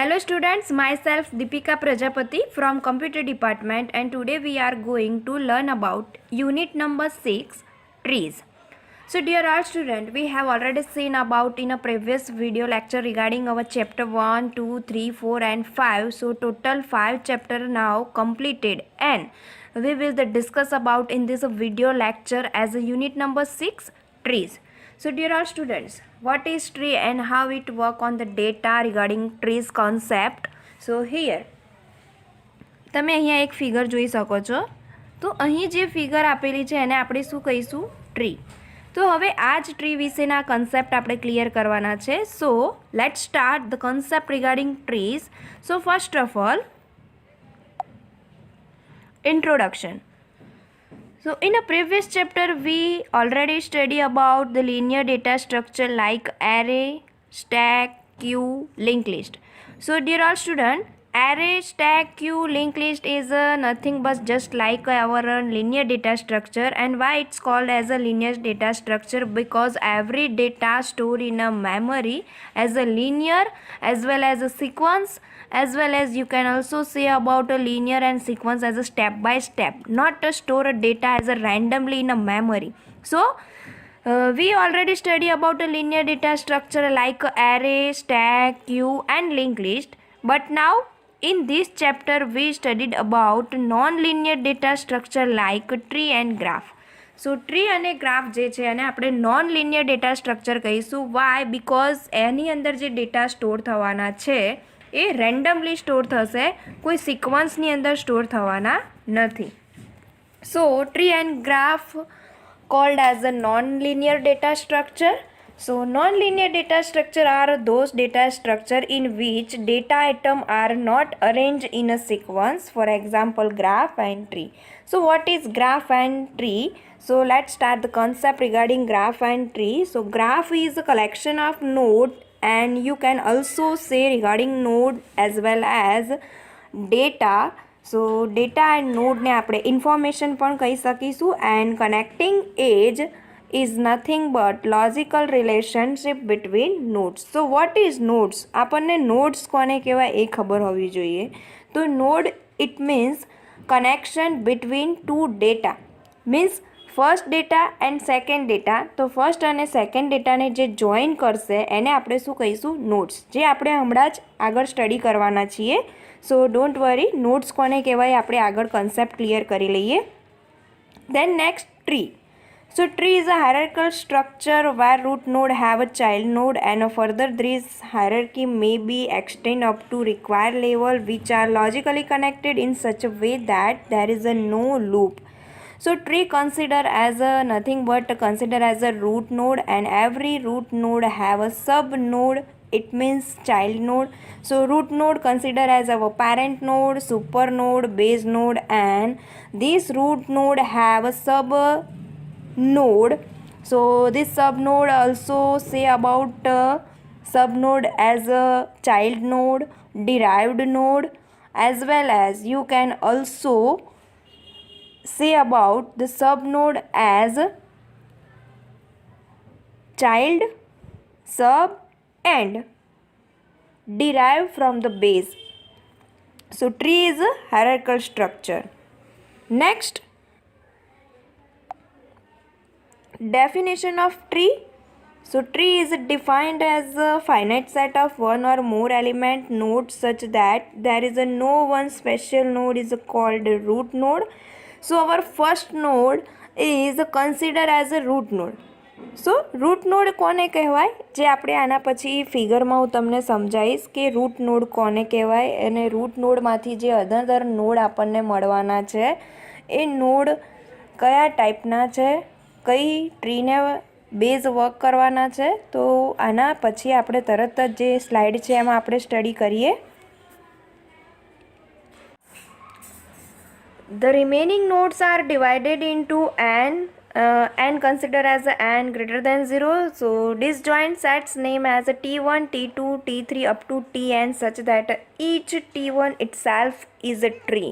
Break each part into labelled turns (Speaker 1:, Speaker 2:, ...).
Speaker 1: Hello students, myself Deepika Prajapati from Computer Department, and today we are going to learn about unit number 6, trees. So dear all student, we have already seen about in a previous video lecture regarding our chapter 1, 2, 3, 4 and 5. So total 5 chapter now completed, and we will discuss about in this video lecture as a unit number 6, trees. So dear all students, what is tree and how it work on the data regarding trees concept. So here તમે અહીંયા એક figure જોઈ શકો છો. તો અહીં જે figure આપેલી છે એને આપણે શું કહીશું? ટ્રી. તો હવે આ જ ટ્રી વિશેના કન્સેપ્ટ આપણે ક્લિયર કરવાના છે. So let's start the concept regarding trees. So first of all, introduction. So in a previous chapter we already study about the linear data structure like array, stack, queue, linked list. So dear all student, array, stack, queue, linked list is nothing but just like our linear data structure. And why it's called as a linear data structure? Because every data stored in a memory as a linear as well as a sequence, as well as you can also say about a linear and sequence as a step by step, not to store a data as a randomly in a memory. So we already study about a linear data structure like array, stack, queue and linked list. But now in this chapter we studied about non-linear data structure like tree and graph. So tree અને graph જે છે એને આપણે non linear data structure કહીશું. Y? Because એની અંદર જે data store થવાના છે એ રેન્ડમલી સ્ટોર થશે, કોઈ સિક્વન્સની અંદર સ્ટોર થવાના નથી. So tree and graph called as a non-linear data structure. So non-linear data structure are those data structure in which data item are not arranged in a sequence. For example, graph and tree. So what is graph and tree? So let's start the concept regarding graph and tree. So graph is a collection of node, and you can also say regarding node as well as data. So data and node ને આપણે information પણ કહી શકીશું. And connecting edge is nothing but logical relationship between nodes. So what is nodes? આપણને nodes કોને કહેવાય એ ખબર હોવી જોઈએ. તો node it means connection between two data, means first data and second data. તો ફર્સ્ટ અને સેકન્ડ ડેટાને જે જોઈન કરશે એને આપણે શું કહીશું? નોડ્સ, જે આપણે હમણાં જ આગળ સ્ટડી કરવાના છીએ. સો ડોન્ટ વરી, નોડ્સ કોને કહેવાય આપણે આગળ કન્સેપ્ટ ક્લિયર કરી લઈએ. Then next, tree. So tree is a hierarchical structure where root node have a child node, and further this hierarchy may be extended up to required level, which are logically connected in such a way that there is a no loop. So tree consider as a nothing but consider as a root node, and every root node have a sub node, it means child node. So root node consider as our parent node, super node, base node, and this root node have a sub node. So this sub node also say about sub node as a child node, derived node, as well as you can also say about the sub node as child, sub and derived from the base. So tree is a hierarchical structure. Next, definition of tree. So tree is defined as a finite set of one or more element nodes such that there is a no one special node is called a root node. So our first node is considered as a root node. So root node કોને કહેવાય? જે આપણે આના પછી ફિગરમાં હું તમને સમજાવીશ કે રૂટ નોડ કોને કહેવાય, અને રૂટ નોડમાંથી જે અધર નોડ આપણને મળવાના છે એ નોડ કયા ટાઈપના છે, કઈ ટ્રીને બેઝ વર્ક કરવાના છે. તો આના પછી આપણે તરત જ જે સ્લાઇડ છે એમાં આપણે સ્ટડી કરીએ. The remaining nodes are divided into n considered as n greater than 0. So disjoint sets name as a t1, t2, t3 up to tn such that each t1 itself is a tree.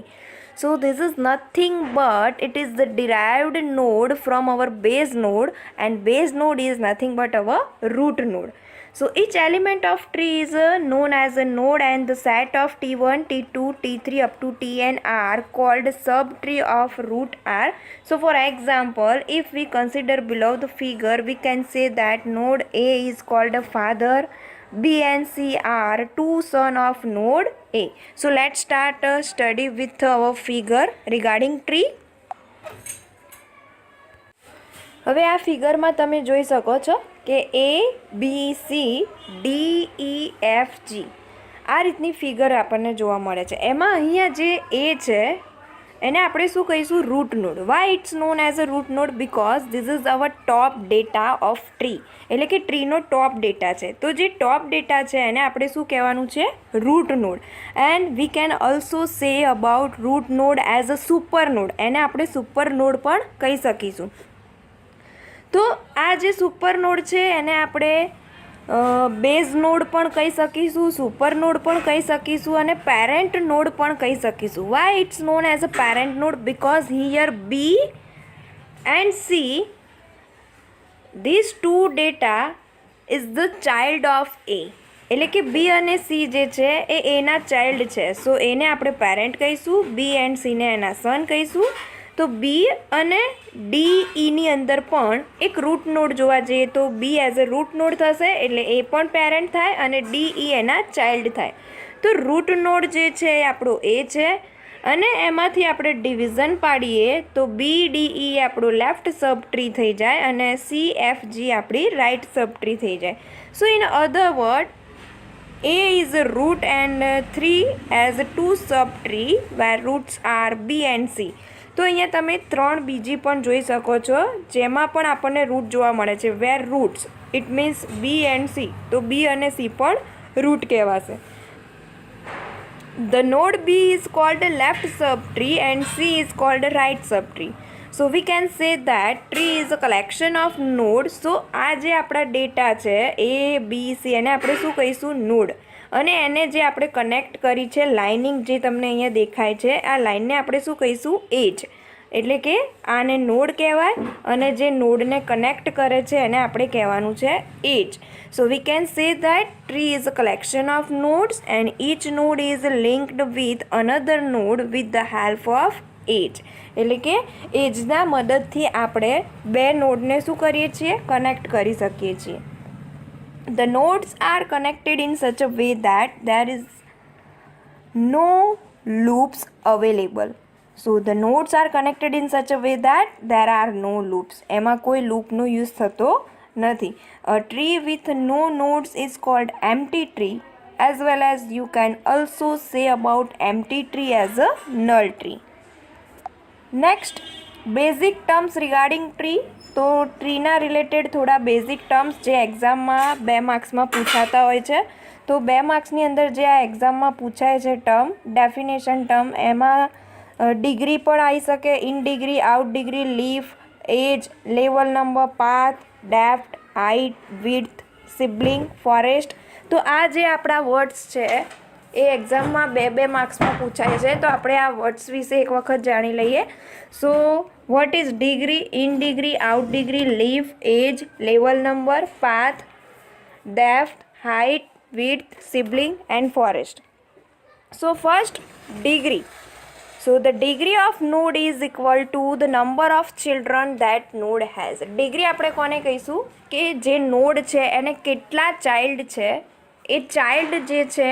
Speaker 1: So this is nothing but it is the derived node from our base node, and base node is nothing but our root node. So each element of tree is known as a node, and the set of T1, T2, T3 up to Tn are called subtree of root R. So for example, if we consider below the figure, we can say that node A is called a father, B and C are two sons of node A. So let's start a study with our figure regarding tree. હવે આ ફિગરમાં તમે જોઈ શકો છો કે ABCDEFG આ રીતની figure આપણને જોવા મળે છે. એમાં અહીંયા જે A છે એને આપણે શું કહીશું? Root node. Why it's known as a root node? Because this is our top data of tree, એટલે કે ટ્રીનો ટોપ ડેટા છે. તો જે ટોપ ડેટા છે એને આપણે શું કહેવાનું છે? Root node. And we can also say about root node as a super node. એને આપણે સુપર નોડ પણ કહી શકીશું. તો આ જે સુપર નોડ છે એને આપણે બેઝ નોડ પણ કહી શકીશું, સુપર નોડ પણ કહી શકીશું અને પેરેન્ટ નોડ પણ કહી શકીશું. Why it's known as a parent node? Because here B and C, this two data is the child of A. એટલે કે B અને C જે છે એ એના ચાઇલ્ડ છે. સો એને આપણે પેરેન્ટ કહીશું, B એન્ડ C ને એના સન કહીશું. તો B અને DEની અંદર પણ એક રૂટ નોડ જોવા જઈએ તો B as a root node થશે, એટલે એ પણ પેરેન્ટ થાય અને DE એના ચાઇલ્ડ થાય. તો રૂટ નોડ જે છે એ આપણો A છે અને એમાંથી આપણે ડિવિઝન પાડીએ તો BDE આપણું લેફ્ટ સબ ટ્રી થઈ જાય અને CFG આપણી રાઇટ સબ ટ્રી થઈ જાય. સો in other word, A is a root and 3 as a 2 subtree where roots are B and C. તો અહીંયા તમે 3 બીજી પણ જોઈ શકો છો જેમાં પણ આપણને રૂટ જોવા મળે છે. Where roots it means B and C. તો B અને C પણ રૂટ કહેવાશે. The node B is called a left subtree and C is called a right subtree. So we can say that tree is a collection of nodes. So આ જે આપણા data છે A, B, C એને આપણે શું કહીશું? Node. અને એને જે આપણે કનેક્ટ કરી છે લાઇનિંગ જે તમને અહીંયા દેખાય છે આ લાઇનને આપણે શું કહીશું? એજ. એટલે કે આને નોડ કહેવાય અને જે નોડને કનેક્ટ કરે છે એને આપણે કહેવાનું છે edge. So we can say that tree is a collection of nodes and each node is linked with another node with the help of edge. એટલે કે એજના મદદથી આપણે બે નોડને શું કરીએ છીએ? કનેક્ટ કરી શકીએ છીએ. The nodes are connected in such a way that there is no loops available. So the nodes are connected in such a way that there are no loops. એમાં કોઈ લૂપનો યુઝ થતો નથી. A tree with no nodes is called empty tree, as well as you can also say about empty tree as a null tree. Next, basic terms regarding tree. તો ટ્રીના related થોડા basic terms જે એક્ઝામમાં 2 માર્ક્સમાં પૂછાતા હોય છે. તો 2 માર્ક્સની અંદર જે આ એક્ઝામમાં પૂછાય છે ટર્મ, ડેફિનેશન ટર્મ, એમાં ડિગ્રી પણ આવી શકે, in degree, out degree, leaf, edge, level number, path, depth, height, width, sibling, forest. તો આ જે આપણા વર્ડ્સ છે એ એક્ઝામમાં 2 માર્ક્સમાં પૂછાય છે. તો આપણે આ વર્ડ્સ વિશે એક વખત જાણી લઈએ. સો what is degree, in degree, out degree, leaf, age, level number, path, depth, height, width, sibling and forest. So first, degree. So the degree of node is equal to the number of children that node has. Degree આપણે કોને કહીશું? કે જે node છે એને કેટલા child છે એ child જે છે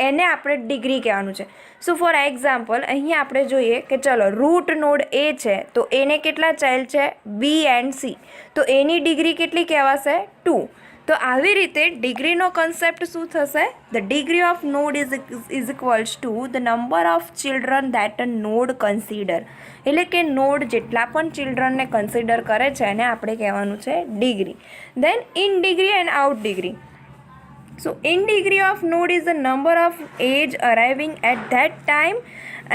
Speaker 1: એને આપણે ડિગ્રી કહેવાનું છે. સો ફોર એક્ઝામ્પલ અહીંયા આપણે જોઈએ કે ચલો રૂટ નોડ એ છે તો એને કેટલા ચાઇલ્ડ છે? B and C. તો એની ડિગ્રી કેટલી કહેવાશે? 2. તો આવી રીતે ડિગ્રીનો કન્સેપ્ટ શું થશે? The degree of node is equals to the number of children that a node consider. એટલે કે નોડ જેટલા પણ ચિલ્ડ્રનને કન્સિડર કરે છે એને આપણે કહેવાનું છે degree. Then in degree and out degree. So in degree of node is the number of age arriving at that time,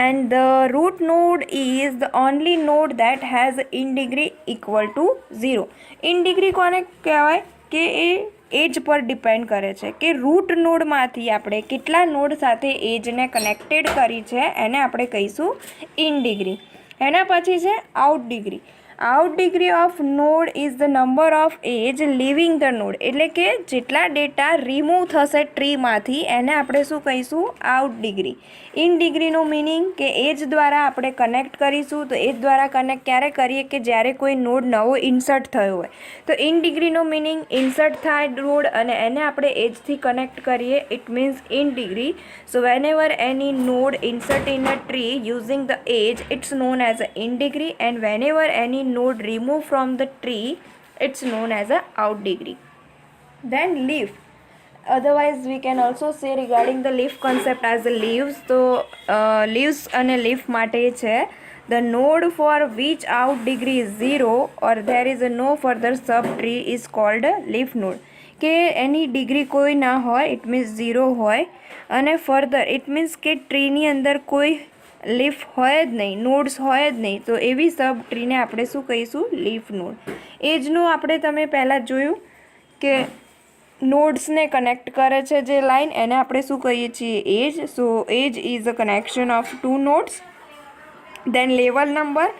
Speaker 1: and the root node is the only node that has in degree equal to 0. In degree કોને કહેવાય? કે એ એજ પર depend કરે છે કે route નોડમાંથી આપણે કેટલા node સાથે એજને કનેક્ટેડ કરી છે એને આપણે કહીશું ઇન ડિગ્રી. એના પછી છે out degree. Out degree of node is the number of edge leaving the node, એટલે કે જેટલા ડેટા રિમૂવ થશે ટ્રીમાંથી એને આપણે શું કહીશું? Out degree. ઇન ડિગ્રીનું મિનિંગ કે એજ દ્વારા આપણે કનેક્ટ કરીશું. તો એજ દ્વારા કનેક્ટ ક્યારે કરીએ? કે જ્યારે કોઈ નોડ નવો ઇન્સર્ટ થયો હોય. તો ઇન ડિગ્રીનું મિનિંગ ઇન્સર્ટ થાય નોડ અને એને આપણે એજથી કનેક્ટ કરીએ, it means in degree. So whenever any node insert in a tree using the edge, it's known as a in degree, and whenever any node removed from the tree, it's known as a out degree. Then leaf, otherwise we can also say regarding the leaf concept as the leaves. તો leaves અને leaf માટે છે the node for which out degree is 0 or there is a no further subtree is called a leaf node. કે એની degree કોઈ ના હોય, it means 0 હોય, અને ફર્ધર ઇટ મીન્સ કે ટ્રીની અંદર કોઈ લીફ હોય જ નહીં, નોડ્સ હોય જ નહીં, તો એવી સબ ટ્રીને આપણે શું કહીશું? Leaf node. એજનું આપણે તમે પહેલાં જોયું કે નોડ્સને કનેક્ટ કરે છે જે લાઇન, એને આપણે શું કહીએ છીએ? Edge. So edge is a connection of two nodes. Then level number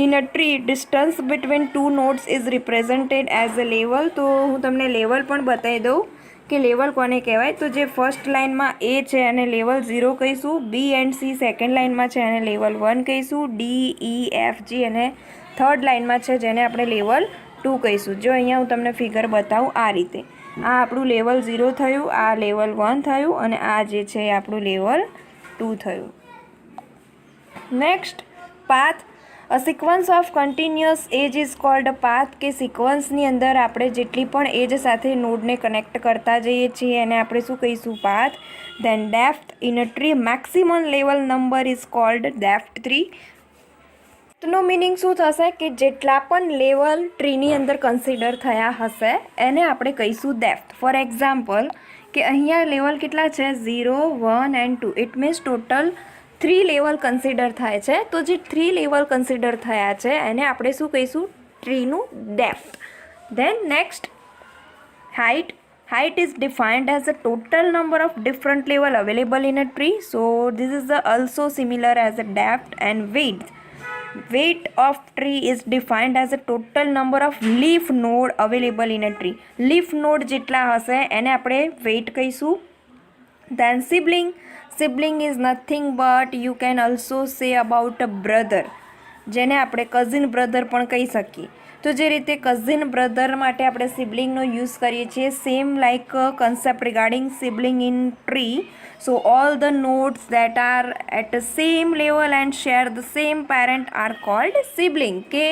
Speaker 1: in a tree, distance between two nodes is represented as a level. તો હું તમને લેવલ પણ બતાવી દઉં કે લેવલ કોને કહેવાય. તો જે ફર્સ્ટ લાઇનમાં એ છે એને લેવલ 0 કહીશું. બી એન્ડ સી સેકન્ડ લાઇનમાં છે એને લેવલ 1 કહીશું. ડી, ઈ, એફ, જી અને થર્ડ લાઇનમાં છે જેને આપણે લેવલ 2 કહીશું. જો અહીંયા હું તમને ફિગર બતાવું આ રીતે. આ આપણું લેવલ 0 થયું, આ લેવલ 1 થયું અને આ જે છે એ આપણું લેવલ 2 થયું. Next, path. A sequence of continuous edge is called a path. કે સિક્વન્સની અંદર આપણે જેટલી પણ એજ સાથે નોડને કનેક્ટ કરતા જઈએ છીએ એને આપણે શું કહીશું? Path. Then depth. In a tree maximum level number is called depth 3. નો મિનિંગ શું થશે? કે જેટલા પણ લેવલ ટ્રીની અંદર કન્સિડર થયા હશે એને આપણે કહીશું ડેપ્થ. ફોર એક્ઝામ્પલ કે અહીંયા લેવલ કેટલા છે? 0, 1 and 2. It means total 3 level consider થાય છે. તો જે 3 લેવલ કન્સિડર થયા છે એને આપણે શું કહીશું? ટ્રીનું depth. Then next, height. Height is defined as the total number of different level available in a tree. So this is also similar as the depth. And width. Weight of tree is defined as the total number of leaf node available in a tree. Leaf node જેટલા હશે એને આપણે weight કહીશું. Then sibling. Sibling is nothing but you can also say about a brother, જેને આપણે cousin brother પણ કહી શકીએ. તો જે રીતે કઝિન બ્રધર માટે આપણે સિબલિંગનો યુઝ કરીએ છીએ, same like concept regarding sibling in tree. So all the nodes that are at the same level and share the same parent are called sibling. કે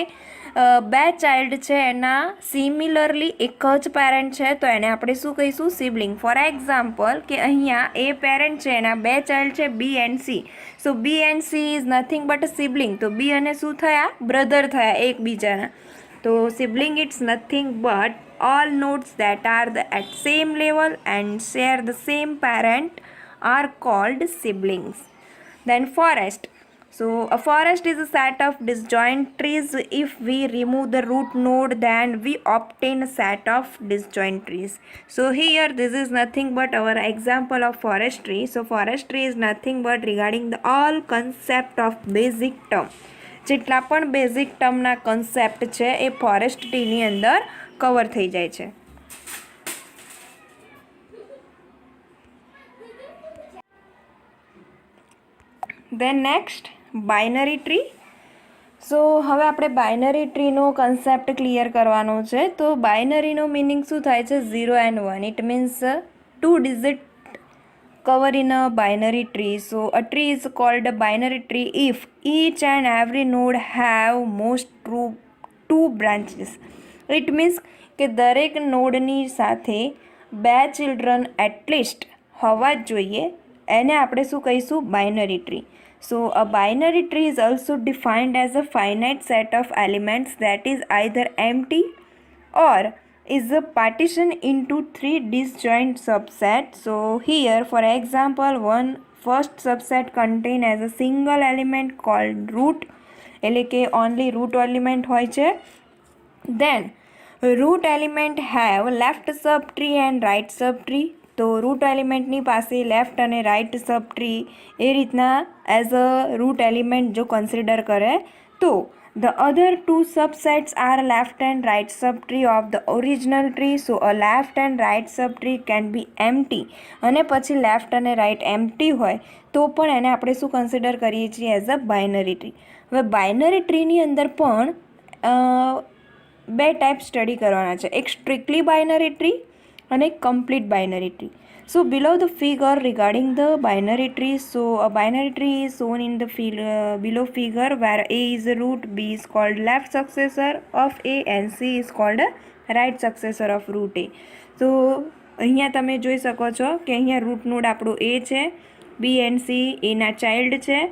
Speaker 1: બે ચાઇલ્ડ છે એના સિમિલરલી એક જ પેરેન્ટ છે તો એને આપણે શું કહીશું? સિબલિંગ. ફોર એક્ઝામ્પલ કે અહીંયા એ પેરેન્ટ છે, એના બે ચાઇલ્ડ છે B and C. So B and C is nothing but sibling. તો બી અને શું થયા? બ્રધર થયા એકબીજાના. તો sibling it's nothing but all nodes that are at same level and share the same parent are called siblings. Then forest. So a forest is a set of disjoint trees. If we remove the root node then we obtain a set of disjoint trees. So here this is nothing but our example of forestry. So forestry is nothing but regarding the all concept of basic term. જેટલા પણ basic ટર્મના concept છે એ forest ટ્રીની અંદર cover થઈ જાય છે. દેન next, binary tree. સો હવે આપણે binary ટ્રીનો concept clear કરવાનો છે. તો બાઇનરીનો મિનિંગ શું થાય છે? 0 and 1. It means 2 digit cover in a binary tree. So a tree is called a binary tree if each and every node have most two branches. It means કે દરેક નોડની સાથે બે ચિલ્ડ્રન એટલીસ્ટ હોવા જ જોઈએ, એને આપણે શું કહીશું? Binary tree. So a binary tree is also defined as a finite set of elements that is either empty or is a partition into 3 disjoint subsets. So here for example one first subset contain as a single element called root, એટલે કે only root element હોય છે. Then root element have left subtree and right subtree. તો route એલિમેન્ટની પાસે left અને right sub tree એ રીતના as a route element જો કન્સિડર કરે તો The other two subsets are left and right subtree of the original tree. So a left and right subtree can be empty. અને પછી left અને right empty હોય તો પણ એને આપણે શું કન્સિડર કરીએ છીએ એઝ અ બાઇનરી ટ્રી. હવે બાઇનરી ટ્રીની અંદર પણ બે ટાઈપ સ્ટડી કરવાના છે, એક સ્ટ્રિક્ટલી બાઇનરી ટ્રી અને એક complete binary tree. So below the figure regarding the binary tree, so a binary tree is shown in the below figure where A is a root, B is called left successor of A and C is called a right successor of root A. So અહીંયા તમે જોઈ શકો છો કે અહીંયા root node આપણું A છે, B and C એના ચાઇલ્ડ છે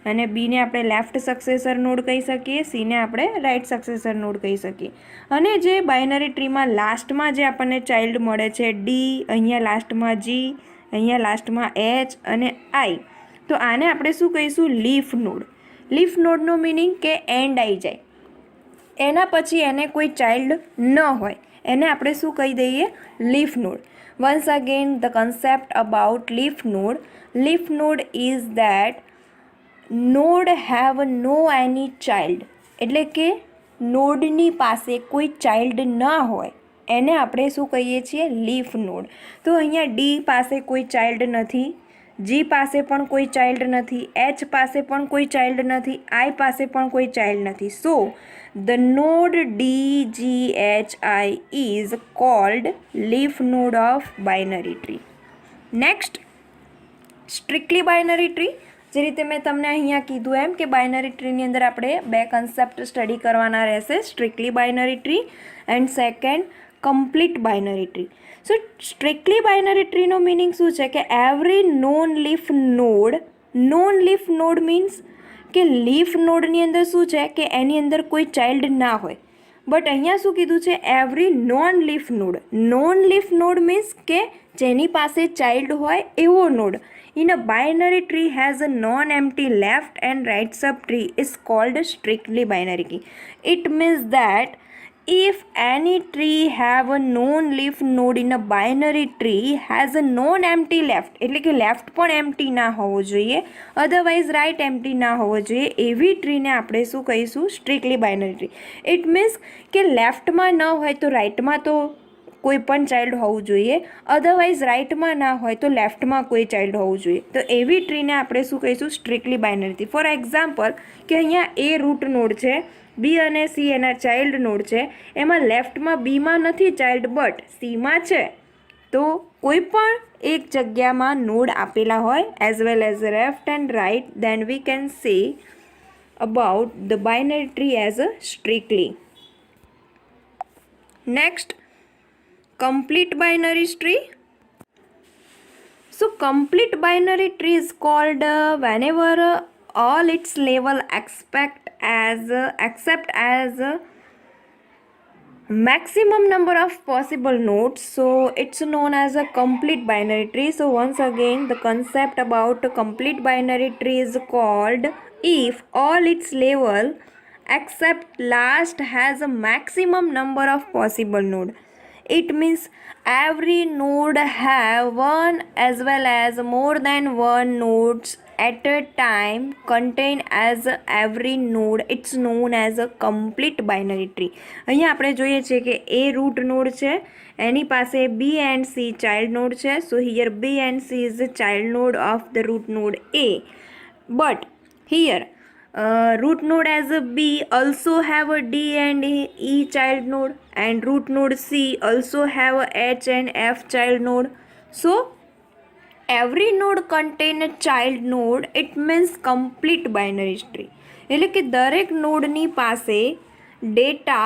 Speaker 1: અને બીને આપણે લેફ્ટ સક્સેસર નોડ કહી શકીએ, સીને આપણે રાઇટ સક્સેસર નોડ કહી શકીએ. અને જે બાઇનરી ટ્રીમાં લાસ્ટમાં જે આપણને ચાઇલ્ડ મળે છે ડી, અહીંયા લાસ્ટમાં જી, અહીંયા લાસ્ટમાં એચ અને આઈ, તો આને આપણે શું કહીશું? Leaf node. લીફ નોડનો મિનિંગ કે એન્ડ આવી જાય, એના પછી એને કોઈ ચાઇલ્ડ ન હોય, એને આપણે શું કહી દઈએ? Leaf node. Once again the concept about leaf node. Leaf node is that node have no any child, એટલે કે નોડની પાસે કોઈ ચાઇલ્ડ ના હોય એને આપણે શું કહીએ છીએ? Leaf node. તો અહીંયા ડી પાસે કોઈ ચાઇલ્ડ નથી, જી પાસે પણ કોઈ ચાઇલ્ડ નથી, એચ પાસે પણ કોઈ ચાઇલ્ડ નથી, આઈ પાસે પણ કોઈ ચાઇલ્ડ નથી. So the node D G H I is called leaf node of binary tree. Next strictly binary tree. જે રીતે મેં તમને અહીંયા કીધું એમ કે બાઇનરી ટ્રીની અંદર આપણે બે કન્સેપ્ટ સ્ટડી કરવાના રહેશે, strictly binary tree and second complete binary tree. So strictly binary ટ્રીનો મિનિંગ શું છે કે every non leaf node. Non leaf node means કે લીફ નોડની અંદર શું છે કે એની અંદર કોઈ ચાઇલ્ડ ના હોય. બટ અહીંયા શું કીધું છે? Every non leaf node. Non leaf node means કે જેની પાસે ચાઇલ્ડ હોય એવો node. In a binary tree has a non-empty left and right subtree is called a strictly binary key. It means that if any tree have a non-leaf node in a binary tree has a non-empty left, એટલે કે left પણ empty ના હોવો જોઈએ, otherwise right empty ના હોવો જોઈએ, એવી ટ્રીને આપણે શું કહીશું? Strictly binary tree. It means કે લેફ્ટમાં ન હોય તો રાઇટમાં તો કોઈ પણ ચાઇલ્ડ હોવું જોઈએ, અધરવાઇઝ રાઇટમાં ના હોય તો લેફ્ટમાં કોઈ ચાઇલ્ડ હોવું જોઈએ. તો એવી ટ્રીને આપણે શું કહીશું? Strictly binary tree. For example કે અહીંયા એ રૂટ નોડ છે, બી અને સી એના ચાઇલ્ડ નોડ છે, એમાં લેફ્ટમાં બીમાં નથી ચાઇલ્ડ બટ સીમાં છે, તો કોઈ પણ એક જગ્યામાં નોડ આપેલા હોય as well as left and right, then we can say about the binary tree as a strictly. Next complete binary tree. So complete binary tree is called whenever all its level except as maximum number of possible nodes, so it's known as a complete binary tree. So once again the concept about a complete binary tree is called if all its level except last has a maximum number of possible node. It means every node have one as well as more than one nodes at a time contain as every node. It's known as a complete binary tree. અહીંયા આપણે જોઈએ છીએ કે A root node છે, એની પાસે B and C child node છે. So here B and C is the child node of the root node A. But here root node as a B also have a D and E child node, and root node C also have a H and F child node. So every node contain a child node. It means complete binary tree. એટલે કે દરેક નોડની પાસે data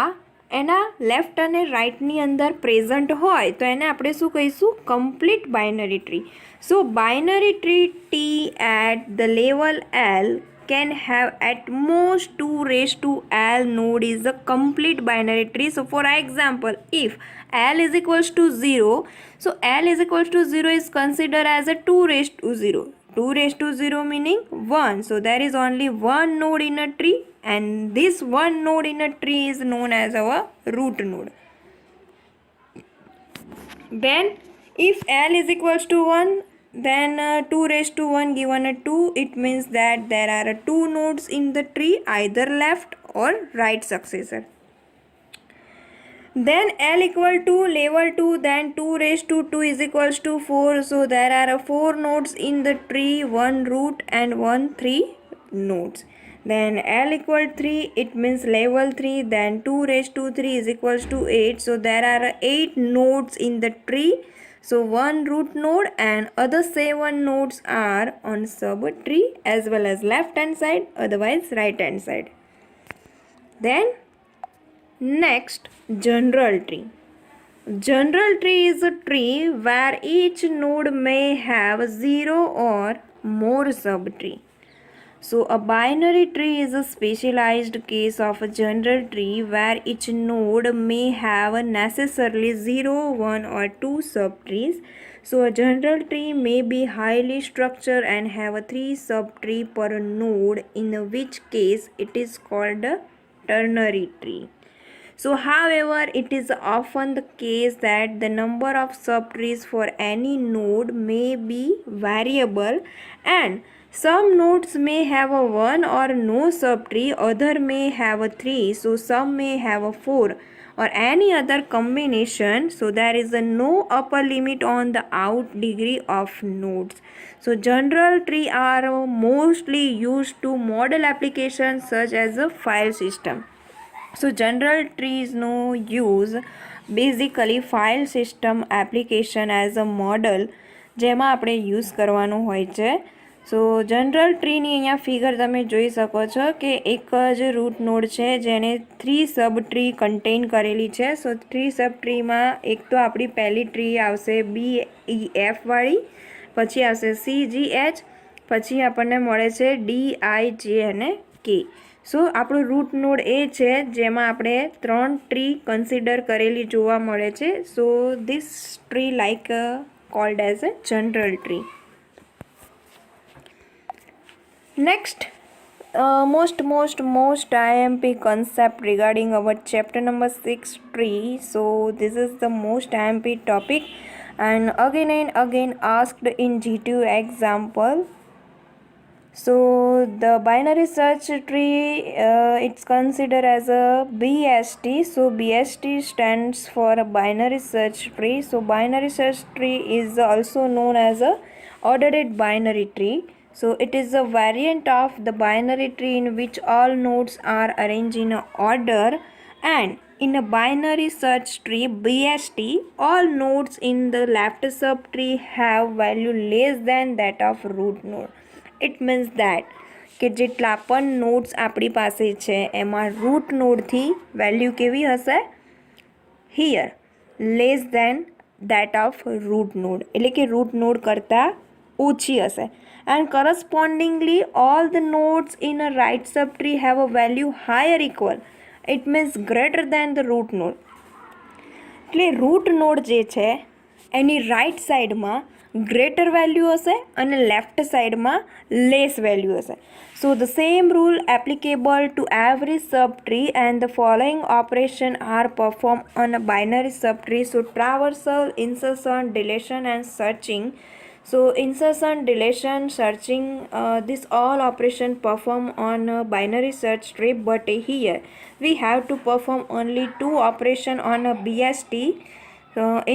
Speaker 1: એના left અને રાઇટની અંદર present હોય તો એને આપણે શું કહીશું? Complete binary tree. So binary tree T at the level L can have at most 2 raised to L node is a complete binary tree. So for example, if L is equals to 0, so L is equals to 0 is considered as a 2 raised to 0. 2 raised to 0 meaning 1. So there is only one node in a tree, and this one node in a tree is known as our root node. Then if L is equals to 1, then 2 raised to 1 given a 2, it means that there are 2 nodes in the tree, either left or right successor. Then L equal to level 2, then 2 raised to 2 is equals to 4. So there are 4 nodes in the tree, 1 root and 1 3 nodes. Then L equal 3, it means level 3, then 2 raised to 3 is equals to 8. So there are 8 nodes in the tree. So 1 root node and other 7 nodes are on subtree as well as left hand side, otherwise right hand side. Then next, general tree. General tree is a tree where each node may have 0 or more subtree. So a binary tree is a specialized case of a general tree where each node may have necessarily 0, 1 or 2 subtrees. So a general tree may be highly structured and have a 3 subtree per node, in which case it is called a ternary tree. So however, it is often the case that the number of subtrees for any node may be variable, and some nodes may have a 1 or no subtree, other may have a 3, so some may have a 4 or any other combination. So there is no upper limit on the out degree of nodes. So general tree are mostly used to model applications such as a file system. So general trees no use basically file system application as a model જેમાં આપણે use કરવાનું હોય છે. સો general ટ્રીની અહીંયા figure તમે જોઈ શકો છો કે એક જ રૂટ નોડ છે જેને 3 સબ ટ્રી કન્ટેન કરેલી છે. સો 3 સબ ટ્રીમાં એક તો આપણી પહેલી ટ્રી આવશે BEF વાળી, પછી આવશે CGH, પછી આપણને મળે છે DIJ અને K. સો આપણું રૂટ નોડ એ છે જેમાં આપણે 3 ટ્રી કન્સિડર કરેલી જોવા મળે છે. So this tree like cold as a general tree. Next, most IMP concept regarding our chapter number 6 tree. So this is the most IMP topic and again asked in G2 example. So the binary search tree, it's considered as a BST. So BST stands for a binary search tree. So binary search tree is also known as a ordered binary tree. So it is a variant of the binary tree in which all nodes are arranged in order, and in a binary search tree BST, all nodes in the left subtree have value less than that of root node. It means that કે જેટલા પણ nodes આપણી પાસે છે એમાં route નોડથી value કેવી હશે? Here less than that of root node, એટલે કે રૂટ નોડ કરતાં ઓછી હશે. And correspondingly all the nodes in a right sub tree have a value higher equal. It means greater than the root node. એટલે root node જે છે એની right સાઈડમાં ગ્રેટર વેલ્યુ હશે અને લેફ્ટ સાઈડમાં લેસ વેલ્યુ હશે. So the same rule applicable to every sub tree and the following operation R perform on a binary sub tree. So traversal, insertion, deletion and searching. So insertion, deletion, searching, this all operation perform on a binary search tree, but here we have to perform only 2 operation on a BST,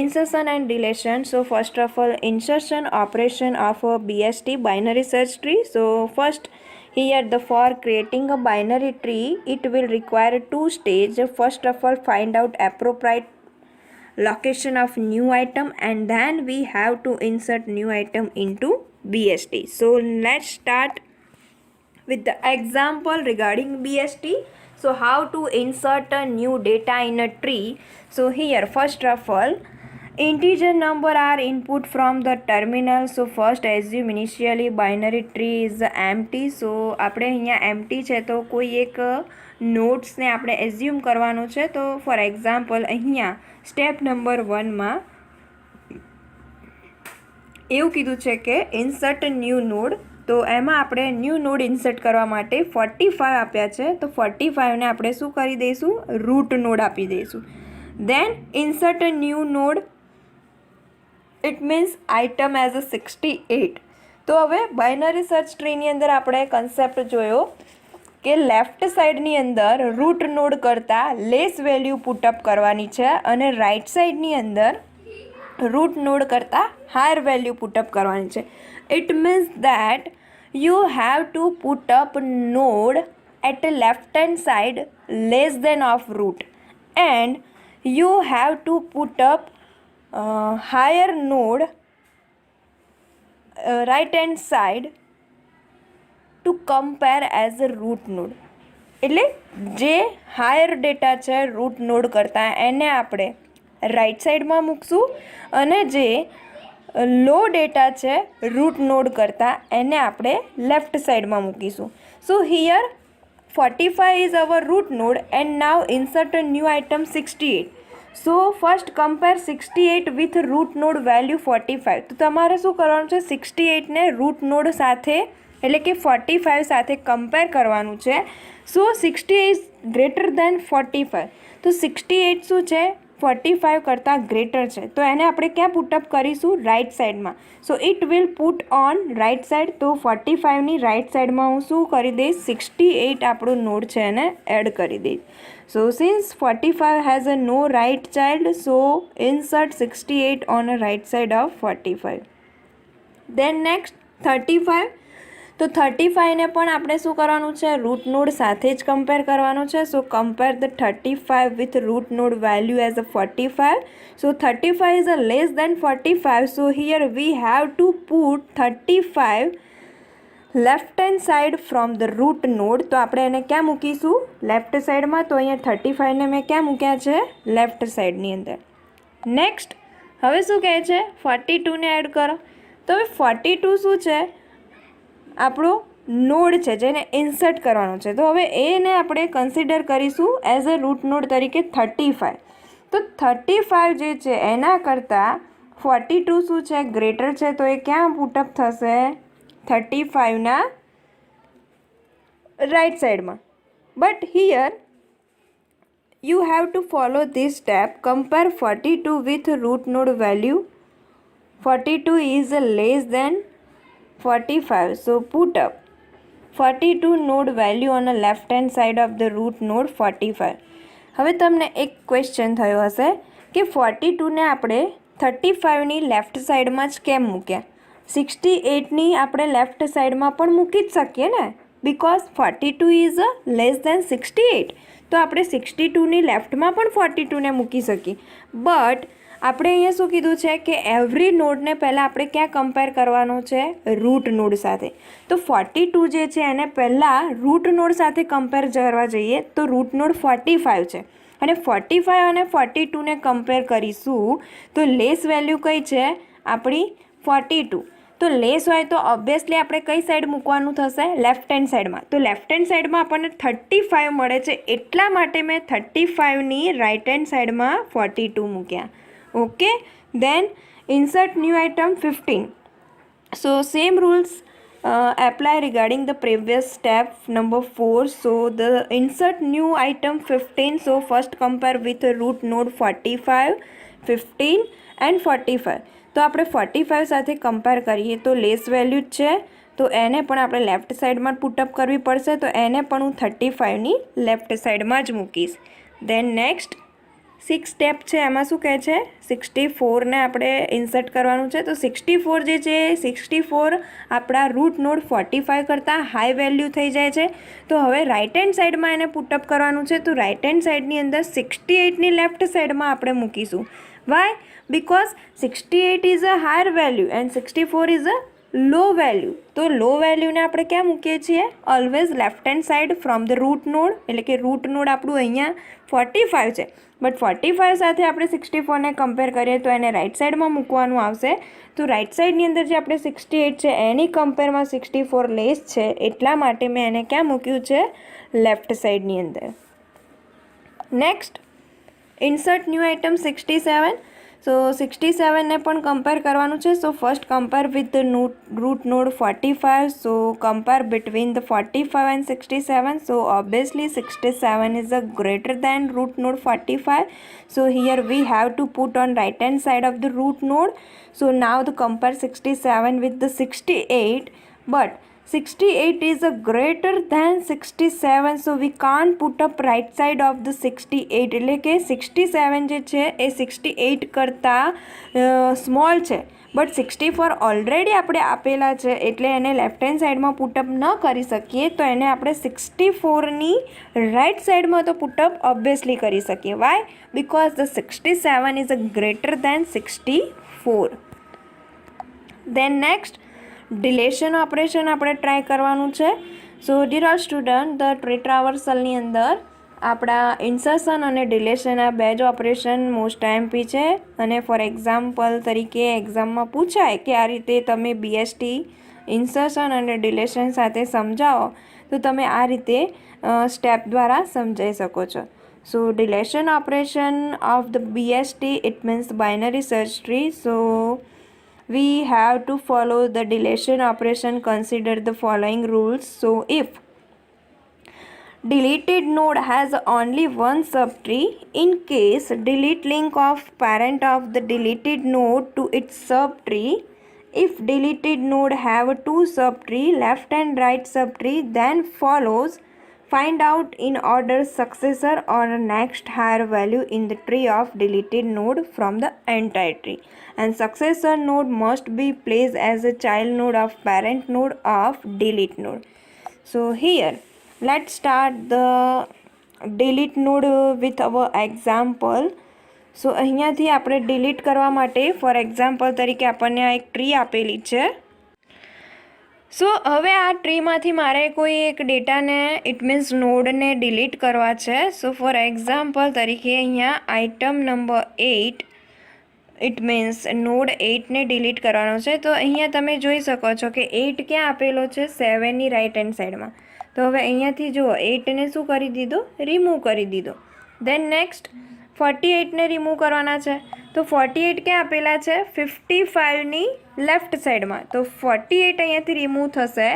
Speaker 1: insertion and deletion. So first of all, insertion operation of a BST binary search tree. So first here for creating a binary tree, it will require 2 stages. First of all, find out appropriate location of new item, and then we have to insert new item into BST. So let's start with the example regarding BST. So how to insert a new data in a tree? So here first of all, integer number are input from the terminal. So first assume initially binary tree is empty. So આપણે અહીંયા empty છે તો કોઈ એક નોટ્સને આપણે assume કરવાનું છે. તો ફોર એક્ઝામ્પલ અહીંયા સ્ટેપ નંબર 1માં એવું કીધું છે કે ઇન્સર્ટ ન્યૂ નોડ. તો એમાં આપણે ન્યૂ નોડ ઇન્સર્ટ કરવા માટે 45 આપ્યા છે. તો 45ને આપણે શું કરી દઈશું? રૂટ નોડ આપી દઈશું. Then insert new node, it means item as a 68. તો હવે બાઇનરી સર્ચ ટ્રીની અંદર આપણે કન્સેપ્ટ જોયો કે લેફ્ટ સાઈડની અંદર રૂટ નોડ કરતાં લેસ વેલ્યુ પુટઅપ કરવાની છે અને રાઈટ સાઈડની અંદર રૂટ નોડ કરતાં હાયર વેલ્યુ પુટઅપ કરવાની છે. It means that you have to put up node at a left hand side less than of root and you have to put up higher node right hand side to compare as a root node. એટલે જે higher data છે root node કરતાં એને આપણે right સાઈડમાં મૂકશું અને જે લો ડેટા છે રૂટ નોડ કરતાં એને આપણે લેફ્ટ સાઈડમાં મૂકીશું. સો here 45 is our root node and now insert a new item 68. So first compare 68 with root node value 45. તો તમારે શું કરવાનું છે 68 ને રૂટ નોડ સાથે એટલે કે 45 સાથે કમ્પેર કરવાનું છે. સો 68 is greater than 45. તો 68 શું છે 45 કરતાં ગ્રેટર છે તો એને આપણે ક્યાં પુટઅપ કરીશું રાઈટ સાઈડમાં. So it will put on right side. તો 45ની રાઈટ સાઈડમાં હું શું કરી દઈશ 68 આપણું નોડ છે એને એડ કરી દઈશ. So since 45 has a no right child so insert 68 on a right side of 45. Then next 35. તો 35ને પણ આપણે શું કરવાનું છે રૂટ નોડ સાથે જ કમ્પેર કરવાનું છે. સો compare the 35 with root node value as a 45. So 35 is a less than 45. So here we have to put 35 left hand side from the root node. તો આપણે એને ક્યાં મૂકીશું લેફ્ટ સાઈડમાં. તો અહીંયા 35ને મેં ક્યાં મૂક્યા છે લેફ્ટ સાઈડની અંદર. નેક્સ્ટ હવે શું કહે છે 42ને એડ કરો. તો હવે 42 શું છે આપણો નોડ છે જેને ઇન્સર્ટ કરવાનો છે. તો હવે એને આપણે કન્સિડર કરીશું એઝ અ રૂટ નોડ તરીકે 35. તો 35 જે છે એના કરતાં 42 શું છે ગ્રેટર છે તો એ ક્યાં પુટઅપ થશે 35ના રાઈટ સાઈડમાં. But here you have to follow this step. Compare 42 with root node value. 42 is less than 45. So put up 42 node value on the left hand side of the root node 45. હવે તમને એક question થયો હશે કે 42ને આપણે 35ની left સાઈડમાં જ કેમ મૂક્યા. 68ની આપણે લેફ્ટ સાઈડમાં પણ મૂકી જ શકીએ ને બિકોઝ 42 ઇઝ લેસ દેન 68. તો આપણે 62ની લેફ્ટમાં પણ 42ને મૂકી શકીએ. બટ આપણે અહીંયા શું કીધું છે કે એવરી નોડને પહેલાં આપણે ક્યાં કમ્પેર કરવાનું છે રૂટ નોડ સાથે. તો 42 જે છે એને પહેલાં રૂટ નોડ સાથે કમ્પેર કરવા જઈએ તો રૂટ નોડ 45 છે અને 45 અને 42ને કમ્પેર કરીશું તો લેસ વેલ્યુ કઈ છે આપણી 42. તો લેસ હોય તો ઓબ્વિયસલી આપણે કઈ સાઈડ મૂકવાનું થશે લેફ્ટ હેન્ડ સાઈડમાં. તો લેફ્ટ હેન્ડ સાઈડમાં આપણને 35 મળે છે એટલા માટે મેં 35ની રાઈટ હેન્ડ સાઈડમાં 42 મૂક્યા. Okay, then insert new item 15. So same rules apply regarding the previous step number 4. So the insert new item 15. So first compare with root node 45, 15 and 45. તો આપણે 45 સાથે કમ્પેર કરીએ તો લેસ વેલ્યુ જ છે તો એને પણ આપણે લેફ્ટ સાઈડમાં પુટઅપ કરવી પડશે. તો એને પણ હું 35ની લેફ્ટ સાઈડમાં જ મૂકીશ. દેન નેક્સ્ટ 6 સ્ટેપ છે એમાં શું કહે છે 64ને આપણે ઇન્સર્ટ કરવાનું છે. તો 64 જે છે 64 આપણા રૂટ નોડ 45 કરતાં હાઈ વેલ્યુ થઈ જાય છે. તો હવે રાઈટ હેન્ડ સાઈડમાં એને પુટઅપ કરવાનું છે. તો રાઈટ હેન્ડ સાઈડની અંદર 68ની લેફ્ટ સાઈડમાં આપણે મૂકીશું. Why because 68 is a higher value and 64 is a low value. તો લો વેલ્યુને આપણે ક્યાં મૂકીએ છીએ always left hand side from the root node. એટલે કે રૂટ નોડ આપણું અહીંયા 45 છે બટ 45 સાથે આપણે 64ને કમ્પેર કરીએ તો એને રાઈટ સાઈડમાં મૂકવાનું આવશે. તો રાઈટ સાઈડની અંદર જે આપણે 68 છે એની કમ્પેરમાં 64 લેસ છે એટલા માટે મેં એને ક્યાં મૂક્યું છે લેફ્ટ સાઈડની અંદર. Next insert new item 67. So 67ને પણ કમ્પેર કરવાનું છે. So first compare with the root node 45. So compare between the 45 and 67. So obviously 67 is a greater than root node 45. So here we have to put on right hand side of the root node. So now the compare 67 with the 68. But 68 is a greater than 67, so we can't put up right side of the 68. એટલે કે 67 જે છે એ 68 કરતાં small છે, but 64 already આપણે આપેલા છે એટલે એને લેફ્ટ હેન્ડ સાઈડમાં પુટઅપ ન કરી શકીએ, તો એને આપણે 64ની રાઇટ સાઈડમાં તો પુટઅપ ઓબ્વિયસલી કરી શકીએ. Why? Because the 67 is a greater than 64. Then next deletion operation આપણે ટ્રાય કરવાનું છે. So dear all student, the tree ટ્રાવર્સલની અંદર આપણા ઇન્સર્શન અને ડિલેશન આ બે જ ઓપરેશન મોસ્ટ આઈએમપી છે, અને ફોર એક્ઝામ્પલ તરીકે એક્ઝામમાં પૂછાય કે આ રીતે તમે બીએસટી ઇન્સર્શન અને ડિલેશન સાથે સમજાવો, તો તમે આ રીતે સ્ટેપ દ્વારા સમજાઈ શકો છો. So deletion operation of the BST, it means binary search tree. So we have to follow the deletion operation. Consider the following rules. So if deleted node has only one subtree, in case delete link of parent of the deleted node to its subtree. If deleted node have two subtree, left and right subtree, then follows find out in order successor or next higher value in the tree of deleted node from the entire tree, and successor node must be placed as a child node of parent node of delete node. So here let's start the delete node with our example. So અહીંયાથી આપણે delete કરવા માટે four example તરીકે આપણને આ એક tree આપેલી છે. સો હવે આ ટ્રીમાંથી મારે કોઈ એક ડેટાને ઇટ મીન્સ નોડને ડિલીટ કરવા છે. સો ફોર એક્ઝામ્પલ તરીકે અહીંયા item number 8 it means node 8ને ડિલીટ કરવાનો છે. તો અહીંયા તમે જોઈ શકો છો કે 8 ક્યાં આપેલો છે? 7ની રાઇટ હેન્ડ સાઈડમાં. તો હવે અહીંયાથી જુઓ 8ને શું કરી દીધો? રિમૂવ કરી દીધો. દેન નેક્સ્ટ 48ને રિમૂવ કરવાના છે. તો 48 ક્યાં આપેલા છે? 55ની લેફ્ટ સાઈડમાં. તો 48 અહીંયાથી રિમૂવ થશે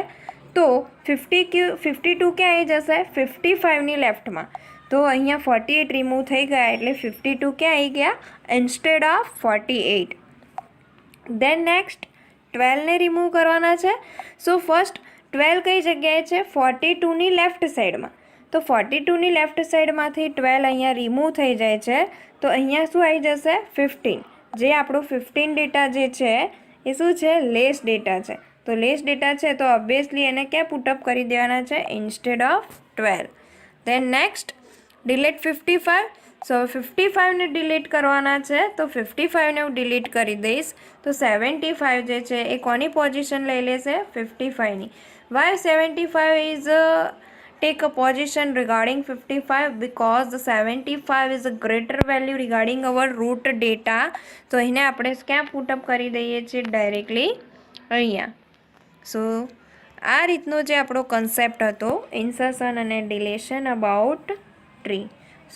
Speaker 1: તો 52 ક્યાં આવી જશે? 55ની લેફ્ટમાં. તો અહીંયા 48 રિમૂવ થઈ ગયા એટલે 52 ક્યાં આવી ગયા? Instead of 48. દેન નેક્સ્ટ 12ને રિમૂવ કરવાના છે. સો ફર્સ્ટ 12 કઈ જગ્યાએ છે? 42ની લેફ્ટ સાઈડમાં. તો 42ની લેફ્ટ સાઈડમાંથી 12 અહીંયા રિમૂવ થઈ જાય છે, તો અહીંયા શું આવી જશે? 15. જે આપણો 15 ડેટા જે છે એ શું છે? લેસ ડેટા છે. તો લેસ ડેટા છે તો ઓબ્વિયસલી એને ક્યાં પુટઅપ કરી દેવાના છે? Instead of 12. Then next delete 55. So 55ને ડિલીટ કરવાના છે, તો 55ને હું ડિલીટ કરી દઈશ. તો 75 જે છે એ કોની પોઝિશન લઈ લેશે? 55ની. Why 75 is take a position regarding 55 because the 75 is a greater value regarding our root data. તો એને આપણે ક્યાં પુટઅપ કરી દઈએ છીએ? ડાયરેક્ટલી અહીંયા. સો આ રીતનો જે આપણો કન્સેપ્ટ હતો ઇન્સર્શન અને deletion about tree.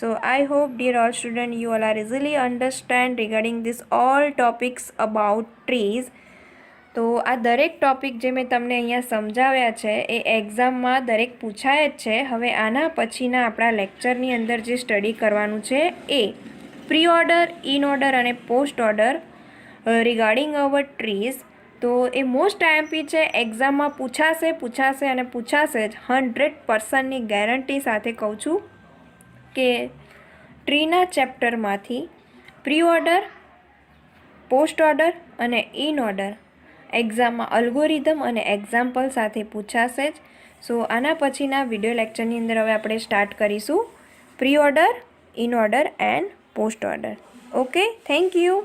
Speaker 1: So I hope dear all student you all are easily understand regarding this all topics about trees. તો આ દરેક ટૉપિક જે મેં તમને અહીંયા સમજાવ્યા છે એ એક્ઝામમાં દરેક પૂછાય જ છે. હવે આના પછીના આપણા લેક્ચરની અંદર જે સ્ટડી કરવાનું છે એ પ્રી ઓર્ડર, ઇન ઓર્ડર અને પોસ્ટ ઓર્ડર રિગાર્ડિંગ અવર ટ્રીઝ. તો એ મોસ્ટ આઈએમપી છે, એક્ઝામમાં પૂછાશે અને પૂછાશે જ. 100%ની ગેરંટી સાથે કહું છું કે ટ્રીના ચેપ્ટરમાંથી પ્રી ઓર્ડર, પોસ્ટ ઓર્ડર અને ઇન ઓર્ડર એક્ઝામમાં અલ્ગોરિધમ અને એક્ઝામ્પલ સાથે પૂછાશે જ. સો આના પછીના વિડીયો લેક્ચરની અંદર હવે આપણે સ્ટાર્ટ કરીશું pre order, in order and post order. Okay, thank you.